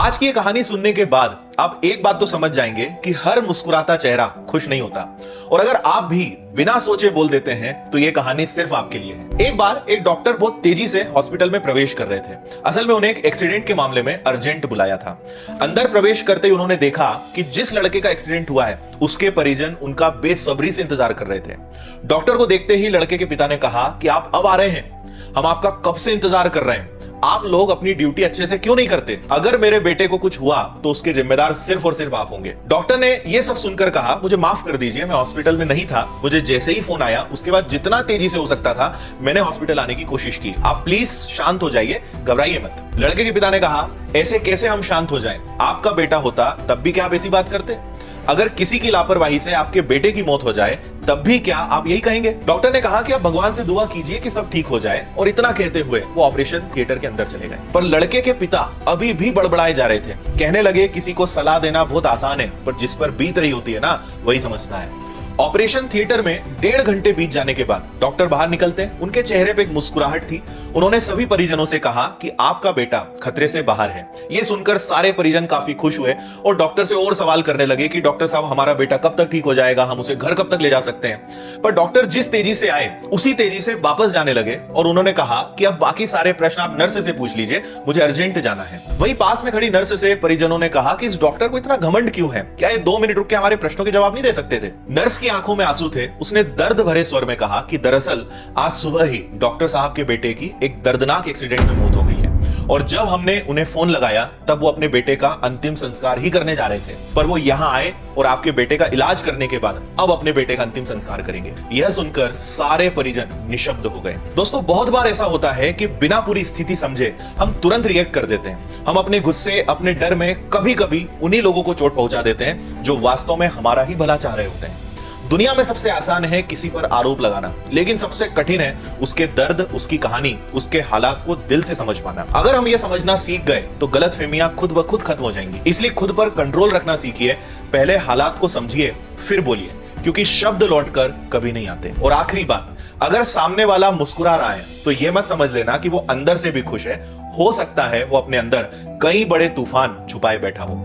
आज की ये कहानी सुनने के बाद आप एक बात तो समझ जाएंगे कि हर मुस्कुराता चेहरा खुश नहीं होता, और अगर आप भी बिना सोचे बोल देते हैं तो ये कहानी सिर्फ आपके लिए है। एक बार एक डॉक्टर बहुत तेजी से हॉस्पिटल में प्रवेश कर रहे थे। असल में उन्हें एक एक्सीडेंट के मामले में अर्जेंट बुलाया था। अंदर प्रवेश करते ही उन्होंने देखा कि जिस लड़के का एक्सीडेंट हुआ है उसके परिजन उनका बेसब्री से इंतजार कर रहे थे। डॉक्टर को देखते ही लड़के के पिता ने कहा कि आप अब आ रहे हैं, हम आपका कब से इंतजार कर रहे हैं, आप लोग अपनी ड्यूटी अच्छे से क्यों नहीं करते? अगर मेरे बेटे को कुछ हुआ तो उसके जिम्मेदार सिर्फ और सिर्फ आप होंगे। डॉक्टर ने यह सब सुनकर कहा, मुझे माफ कर दीजिए, मैं हॉस्पिटल में नहीं था, मुझे जैसे ही फोन आया उसके बाद जितना तेजी से हो सकता था मैंने हॉस्पिटल आने की कोशिश की। आप प्लीज शांत हो जाइए, घबराइए मत। लड़के के पिता ने कहा, ऐसे कैसे हम शांत हो जाएं? आपका बेटा होता तब भी क्या आप ऐसी बात करते? अगर किसी की लापरवाही से आपके बेटे की मौत हो जाए तब भी क्या आप यही कहेंगे? डॉक्टर ने कहा कि आप भगवान से दुआ कीजिए कि सब ठीक हो जाए, और इतना कहते हुए वो ऑपरेशन थिएटर के अंदर चले गए। पर लड़के के पिता अभी भी बड़बड़ाए जा रहे थे। कहने लगे, किसी को सलाह देना बहुत आसान है, पर जिस पर बीत रही होती है ना, वही समझता है। ऑपरेशन थिएटर में 1.5 घंटे बीत जाने के बाद डॉक्टर बाहर निकलते, उनके चेहरे पे एक मुस्कुराहट थी। उन्होंने सभी परिजनों से कहा कि आपका बेटा खतरे से बाहर है। यह सुनकर सारे परिजन काफी खुश हुए और डॉक्टर से और सवाल करने लगे कि डॉक्टर साहब, हमारा बेटा कब तक ठीक हो जाएगा, हम उसे घर कब तक ले जा सकते हैं? पर डॉक्टर जिस तेजी से आए उसी तेजी से वापस जाने लगे और उन्होंने कहा कि अब बाकी सारे प्रश्न आप नर्स से पूछ लीजिए, मुझे अर्जेंट जाना है। वहीं पास में खड़ी नर्स से परिजनों ने कहा कि इस डॉक्टर को इतना घमंड क्यों है, क्या ये 2 मिनट रुक के हमारे प्रश्नों के जवाब नहीं दे सकते थे? नर्स की आंखों में आंसू थे। उसने दर्द भरे स्वर में कहा कि दरअसल आज सुबह ही डॉक्टर साहब के बेटे की एक दर्दनाक एक्सीडेंट में मौत हो गई है, और जब हमने उन्हें फोन लगाया तब वो अपने बेटे का अंतिम संस्कार ही करने जा रहे थे, पर वो यहां आए और आपके बेटे का इलाज करने के बाद अब अपने बेटे का अंतिम संस्कार करेंगे। यह सुनकर सारे परिजन निशब्द हो गए। दोस्तों, बहुत बार ऐसा होता है कि बिना पूरी स्थिति समझे हम तुरंत रिएक्ट कर देते हैं। हम अपने गुस्से, अपने डर में कभी कभी उन्हीं लोगों को चोट पहुंचा देते हैं जो वास्तव में हमारा ही भला चाह रहे होते हैं। दुनिया में सबसे आसान है किसी पर आरोप लगाना, लेकिन सबसे कठिन है उसके दर्द, उसकी कहानी, उसके हालात को दिल से समझ पाना। अगर हम ये समझना सीख गए तो गलतफहमियां खुद ब खुद खत्म हो जाएंगी। इसलिए खुद पर कंट्रोल रखना सीखिए। पहले हालात को समझिए, फिर बोलिए, क्योंकि शब्द लौटकर कभी नहीं आते। और आखिरी बात, अगर सामने वाला मुस्कुरा रहा है तो यह मत समझ लेना कि वो अंदर से भी खुश है। हो सकता है वो अपने अंदर कई बड़े तूफान छुपाए बैठा हो।